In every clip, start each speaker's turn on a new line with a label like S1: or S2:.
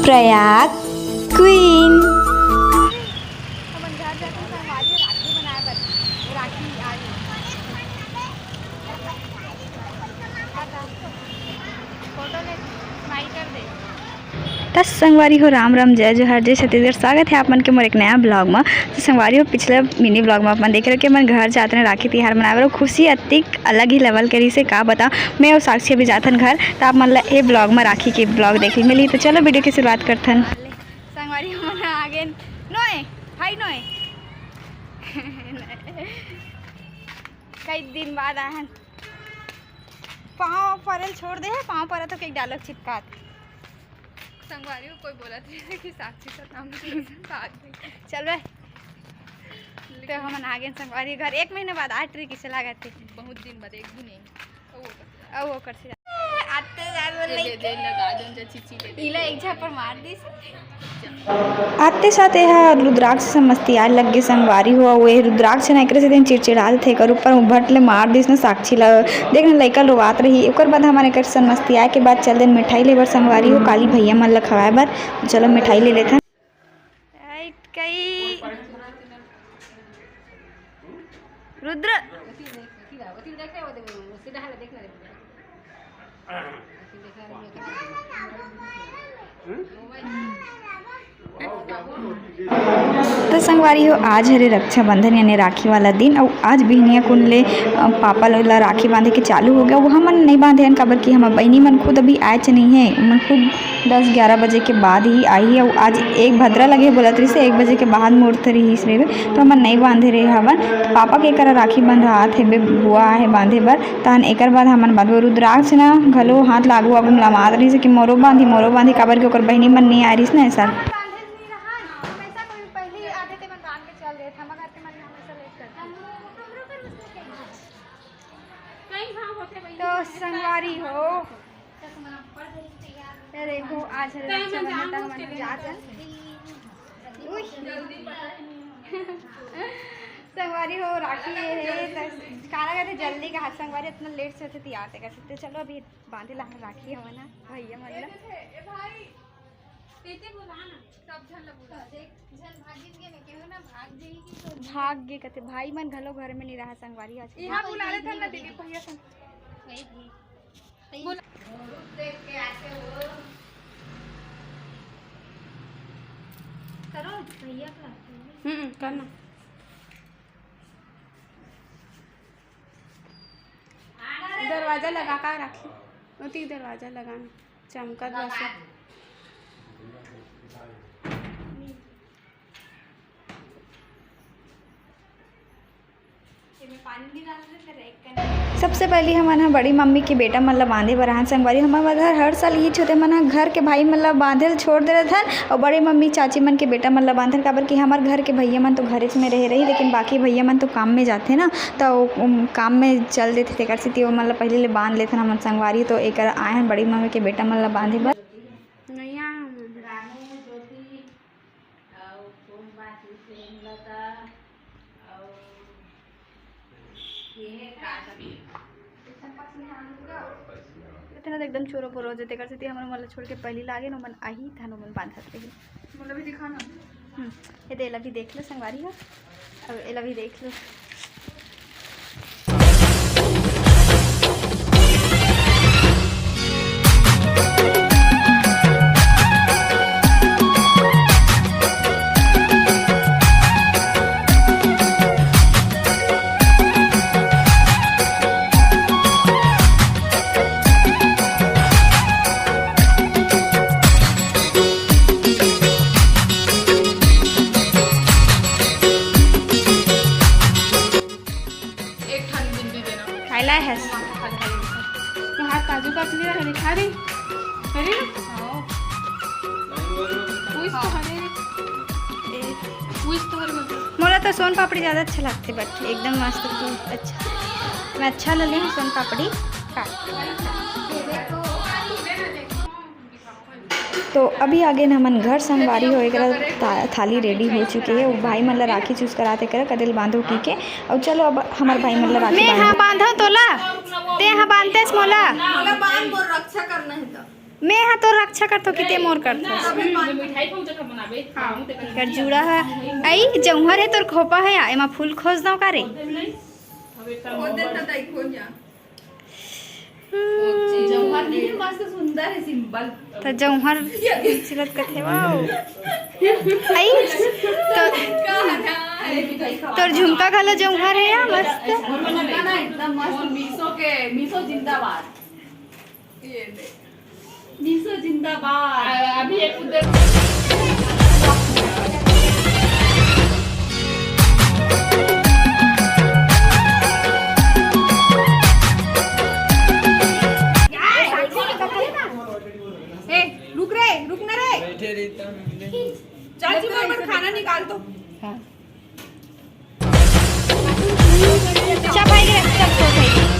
S1: Prayag queen. तस संगवारी हो राम राम जय जोहार जय छत्तीसगढ़। स्वागत है आप मन के मोर एक नया ब्लॉग में। तो संगवारी हो पिछले मिनी ब्लॉग में अपन देख रहे कि मन घर जाते हैं राखी तिहार मनावे और खुशी अतिक अलग ही लेवल करी से का बता। मैं और साक्षी अभी जाथन घर तो आप मन ये ब्लॉग में राखी के ब्लॉग देख मिली। तो चलो वीडियो की शुरुआत करथन। संगवारी हो आगे नोए भाई नोए कई दिन बाद आहन पाँव परल छोड़ दे है पाँव पर तो कई डायलॉग चिपका
S2: संगवारी को कोई बोला था कि साक्षी का नाम
S1: चल भाई तो हम आगे संगवारी घर 1 महीने बाद 8 तारीख से लगा थे
S2: बहुत दिन बाद एक भी नहीं
S1: अब वो कर आते पर मार दी आते साथ यह रुद्राक्ष समझती यार लग गए संगवारी हुआ वो रुद्राक्ष ना एक से दिन चिड़चिड़ा थे कर ऊपर उभट ले मार दिस ना साक्षी ला देखने लइका रोवात रही ओकर बाद हमारे कर समझती आए के बाद चल दिन मिठाई लेबर संगवारी हो काली भैया मन ला खवाए बर चलो मिठाई ले लेथन कई रुद्र तो संगवारी हो आज हरे रक्षाबंधन यानी राखी वाला दिन और आज बिहनिया कुन ले पापा ला राखी बांधे के चालू हो गया वो हमन नहीं बांधे हैं काबर कि हम बहनी मन खुद अभी आए नहीं है मन खुद 10-11 बजे के बाद ही आई है और आज 1 भद्रा लगे बोलत रही से 1 बजे के बाद मुहूर्त रही तो हमन नहीं बांधे रहे हवन तो पापा के करा राखी बंधात है बुआ है बांधे बर तहन एक बाद हमन बांधो रुद्राक्ष ना घलो हाथ लागू आगू लमात रही से कि मोरो बांधी काबर के ओकर बहनी मन नहीं आ रही ना सर तो संगवारी हो देखो आज संगवारी हो राखी काला कहते जल्दी का संगवारी इतना लेट से थे आते कर सकते चलो अभी बांधे ला राखी हो ना भैया मतलब भाग गे कहते भाई मन घलो घर में नहीं रहा संगवारी आज
S2: यहाँ बुला ले था ना दीदी भैया संग
S1: करो भैया का
S2: करना दरवाजा लगा कर रखी उती दरवाजा लगाना चमका वैसे
S1: सबसे पहले हमारा बड़ी मम्मी के बेटा मतलब बांधे बरहान संगवारी हमारे हर साल ही छोटे मना घर के भाई मतलब बांधे छोड़ दे रहे थे और बड़ी मम्मी चाची मन के बेटा मतलब बांधे काबर कि हमारे घर के भैया मन तो घर में रह रही लेकिन बाकी भैया मन तो काम में जाते ना तो काम में चल देते थे करती वो मतलब पहले ले बांध लेते हमारे संगवारी तो एक आए हैं बड़ी मम्मी के बेटा मतलब बांधे बर एकदम चोरो पोरो जते कर सकती हमारे मतलब छोड़ के पहली लागे न मन आही था न मन बांधत रही
S2: मतलब भी दिखाना
S1: ये तो एला भी देख लो संगवारी हो अब एला भी देख लो है
S2: हाथ काजू का लिए हरी खारी हरी
S1: मोला तो सोन पापड़ी ज़्यादा अच्छा लगते बट एकदम मस्त अच्छा मैं अच्छा लगे हूँ सोन पापड़ी तो अभी आगे हमन घर संगवारी हो एक थाली रेडी हो चुकी है। वो भाई मतलब राखी चूज कराते कर कदिल बांधो की के और चलो अब हमारे भाई मतलब राखी मैं हाँ बांधो तोला ते हाँ बांधते मोला
S2: बांध बोल रक्षा करना है तो
S1: मैं हाँ तो रक्षा करतो किते मोर करतो
S3: मिठाई खाऊ तक बनाबे
S1: कर जुड़ा है आई जौहर है तोर खोपा है एमा फूल खोज दो का रे
S3: जौहर नहीं मस्त सुंदर है सिंपल
S1: तो जौहर सिलत कथे वाओ आई तो तोर झुमका घालो जौहर है या मस्त
S3: एकदम मस्त मीसो जिंदाबाद मीसो जिंदाबाद अभी एक उधर
S2: रुक ना रे चाची पर खाना निकाल दो
S1: अच्छा भाई रे सब तो भाई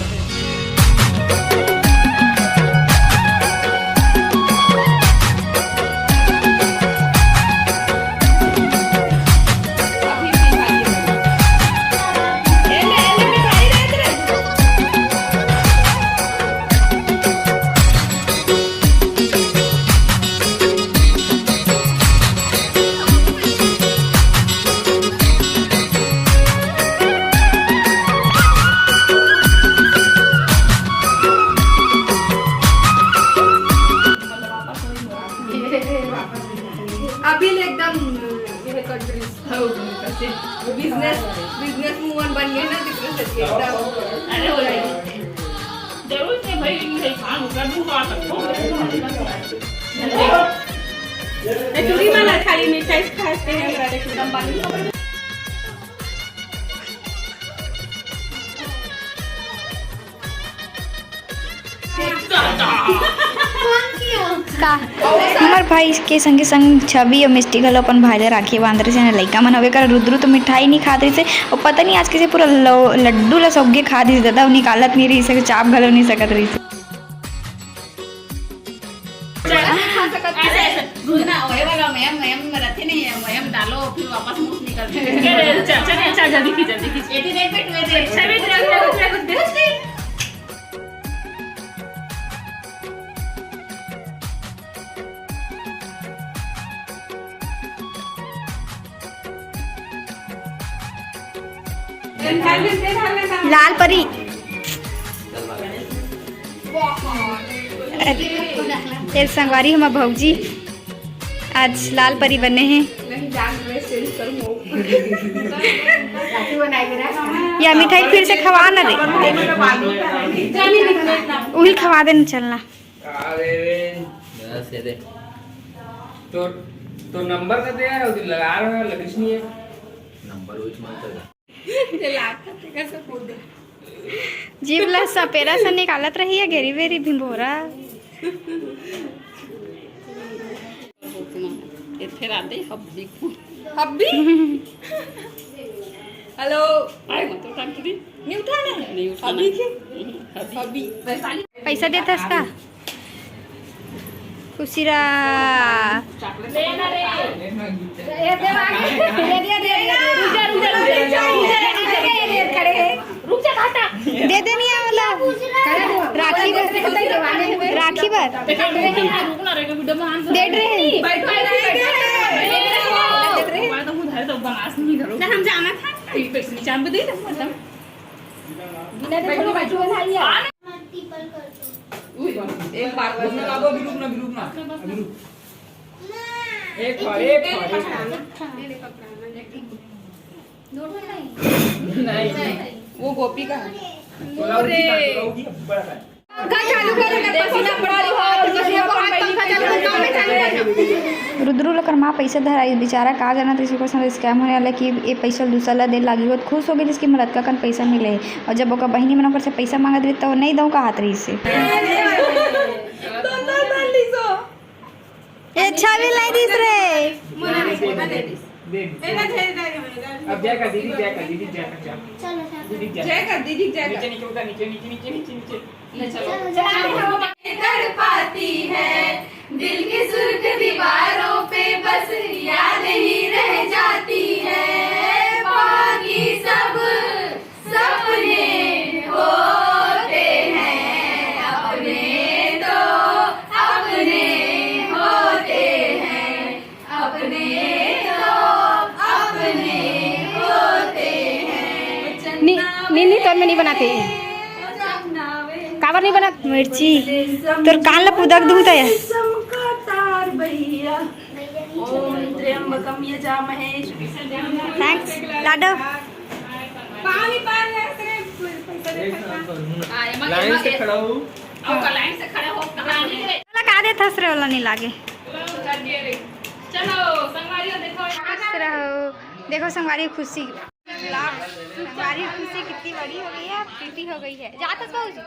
S2: अभी एकदम ये बिजनेस वूमन बन गए ना एकदम
S3: अरे हो जाएगी जरूर से भाई ये खान कर दूंगा सकतो
S2: चूड़ी वाला खाली मिठाई खाते हैं एकदम पानी
S1: का हमार भाई के संगे संग छवि और मिस्टी घलो अपन भाई ले राखी बांध रहे से लइका मन हवे कर रुद्रु तो मिठाई नहीं खात रही से और पता नहीं आज कैसे पूरा लड्डू ला सबके खा दी दादा निकालत नहीं रही से चाप घलो नहीं सकत रही से
S3: ना ओए वाला मैम रखे नहीं है मैम डालो फिर वापस मुंह निकल चल जल्दी खींच एटी देख पे टू दे छवि दे
S1: लाल परी तेरे संगवारी हम भौजी आज लाल परी बने हैं या मिठाई फिर से खवा ना दे वही खवा देना चलना
S4: तो नंबर का दे यार लगा रहा है लगिश नहीं है नंबर उच मारता
S1: जीवला सपेरा से निकालत रही है घेरी वेरी भिंभोरा
S3: फिर आते हब्बी
S2: हब्बी हेलो
S3: आए मत उठा के
S2: नहीं उठाना है
S3: नहीं उठाना
S2: हब्बी के
S3: हब्बी
S1: पैसा देता इसका खुशीरा
S3: लेना रे रुक जा घाटा
S1: दे देनी है वाला राखी राखी बार
S3: रुकना रे वीडियो में
S1: दे रहे
S3: मैं तो उधर तो बनास नहीं करो हम जाना था पैसे चाम दे दे मतलब बिना देखो बैठो भाई
S4: एक बार रुकना बाबू अभी रुकना अभी रुक एक बार नहीं
S2: वो गोपी का है
S1: रुद्रु लकर माँ पैसा धराई बेचारा का जाना किसी को स्कैम होने वाला कि ये पैसा दूसरा ला दे लागी बहुत खुश हो गई जिसकी मदद का कन पैसा मिले और जब ओका बहनी मन से पैसा मांगत रही तो नहीं दऊ का हाथ रही से अच्छा भी लाई दिस रे
S4: अब जय कर दीदी जय कर दीदी जय कर दीदी
S2: जय कर दीदी जय
S4: नीचे नीचे उधर नीचे
S2: तड़पाती है दिल की सुर्ख दीवारों पे बस याद ही रह जाती है बाकी सब सपने होते हैं अपने तो अपने नहीं तो में नहीं बनाते काबर नहीं बना
S1: मिर्ची तोर कान ला पुदक दूत है थैंक्स लाडो
S4: लाइन से खड़ा हो
S3: लाइन से खड़े हो
S1: का दे थसरे वाला नहीं लागे
S3: चलो संगवारियों देखो
S1: खुश रहो देखो संगवारी खुशी संगवारी खुशी कितनी बड़ी हो गई है प्रीति हो गई है जाता बहू जी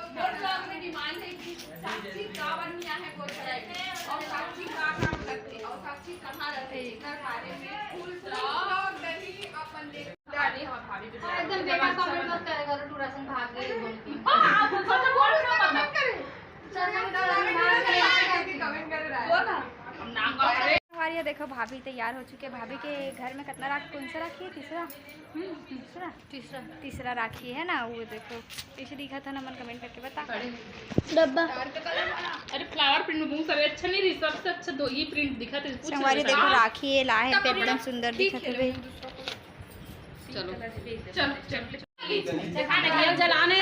S1: हमारी देखो भाभी तैयार हो चुके हैं। भाभी के घर में कितना राखी कौन सा राखी है तीसरा राखी है ना। वो देखो कैसे दिखा था ना मन कमेंट करके बता डब्बा।
S3: अरे फ्लावर प्रिंट में बहुत सारे अच्छा नहीं रही सबसे अच्छा दो ये प्रिंट दिखा थे
S1: हमारी देखो राखी है लाए पे एकदम सुंदर दिखा थे भाई।
S3: चलो चल चल जलाने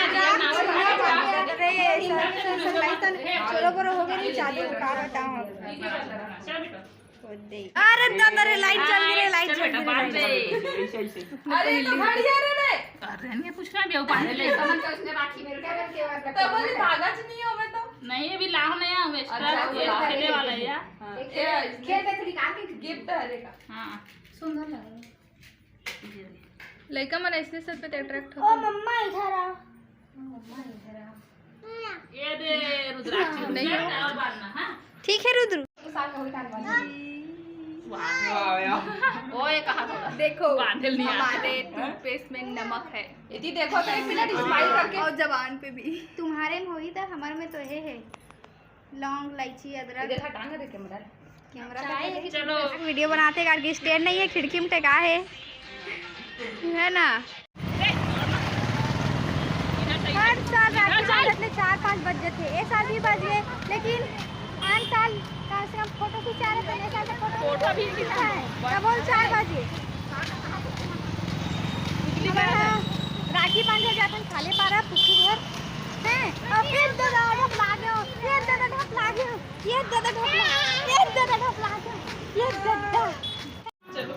S1: चलो करो हो गया नहीं चालू कार हटाओ। अरे दादा रे लाइट चल गई रे लाइट चल गई
S3: अरे तो बढ़िया रे कर रहे हैं पूछ रहा है बेव पाले ले समझ के उसने राखी मेरे क्या करके तो बोले धागा च नहीं होवे तो नहीं अभी लाओ नया एक्स्ट्रा खेलने वाला है यार खेल में थोड़ी निकाल के गिफ्ट है का हां सुंदर लग
S2: लड़का मन ऐसे सब पे अट्रैक्ट हो।
S1: ओ मम्मा इधर आओ
S3: ये दे रुद्राक्ष नहीं और बांधना हां ठीक
S1: है रुद्र
S3: ओए कहा थोड़ा
S2: देखो
S3: बांधल नहीं
S2: हमारे टूथपेस्ट में नमक है
S3: यदि देखो तो 1 मिनट स्माइल करके
S2: और जबान पे भी
S1: तुम्हारे में होई था हमारे में तो है लौंग इलायची अदरक
S3: देखा टांगा दे कैमरा
S1: चलो वीडियो बनाते हैं कि स्टैंड नहीं है खिड़की में टेका है ना। हर साल रात में 4-5 बज थे ये साल भी बज गए लेकिन 5 साल कम से कम फोटो खिंचा रहे थे साल फोटो भी खिंचा है तब 4 बजे राखी बांधे जाते खाले पारा पुखी घर हैं और फिर दादा ढोप लागे फिर दादा ढोप लागे ये दादा ढोप लागे ये दादा ढोप लागे ये दादा
S3: चलो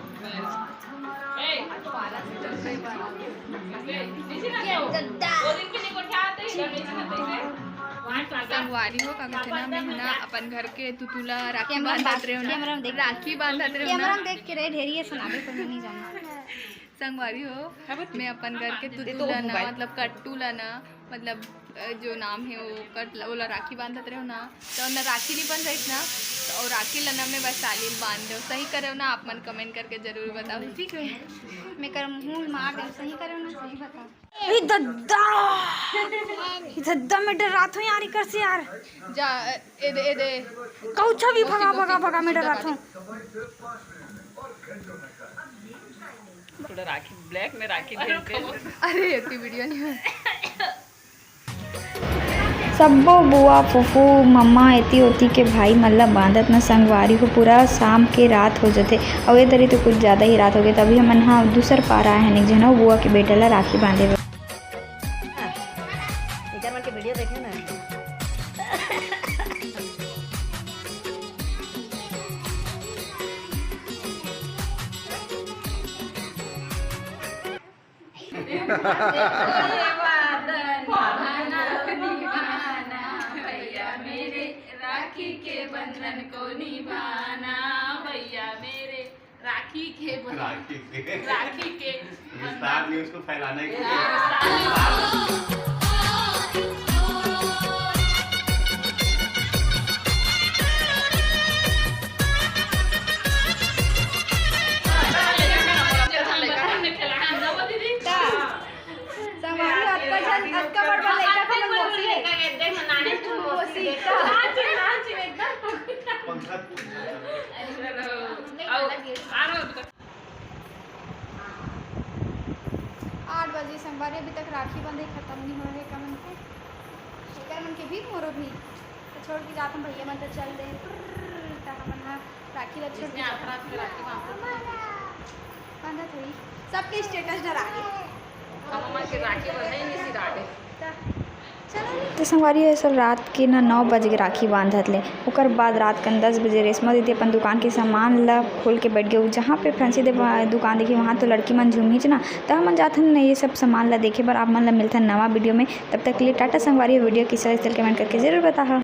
S2: संगवारी हो का कहना में है ना अपन घर के तुतुला राखी बांधत रहे हो ना राखी बांधत रहे हो ना
S1: देख के रे ढेरिए सुनाबे पर नहीं जाना
S2: संगवारी हो मैं अपन घर के तुतुला ना मतलब कट्टू ला ना मतलब जो नाम है वो कट वाला राखी बांधत रहे हो ना तो ना राखी नहीं बन रही ना तो और राखी लना में बस सालिल बांध दो सही करे ना आप मन कमेंट करके जरूर बताओ ठीक है।
S1: मैं कर मुंह मार दे सही करे ना सही बताओ। ए दद्दा में डर रात हो यार कर से यार
S2: जा ए दे
S1: कौछा भी भगा में डर रात हो
S3: थोड़ा राखी ब्लैक में राखी देते
S2: अरे इतनी वीडियो नहीं है
S1: सबो बुआ फूफू मम्मा एती होती के भाई मतलब बांधत न संगवारी को पूरा शाम के रात हो जाते और ये तरी तो कुछ ज़्यादा ही रात हो गई तभी हम हाँ दूसर पारा है नहीं जना बुआ के बेटे ला राखी बांधे
S5: के वीडियो देखे ना
S3: राखी के बंधन को निभाना भैया मेरे राखी के
S6: विस्तार न्यूज़ को फैलाने के लिए
S1: संगवारी अभी तक राखी बंधे खत्म नहीं हो रहे कमन के शेकर मन के भी मोरो भी तो छोड़ के जाते हम भैया मन तो चल दे हमन राखी रख छोड़ बांधा थोड़ी सबके स्टेटस डरा तो संगवारी है सब रात के ना 9 बजे राखी बांधत ले ओकर बाद रात कन 10 बजे रेशमा दीदी अपन दुकान के सामान ला खोल के बैठ गए जहाँ पे फैंसी दे दुकान देखी वहाँ तो लड़की मन झूमिच ना तो हम जाथन ये सब सामान ला देखे बर आप मन ला मिलथन नवा वीडियो में। तब तक के लिए टाटा संगवारी वीडियो की सर कमेंट करके जरूर बताहा।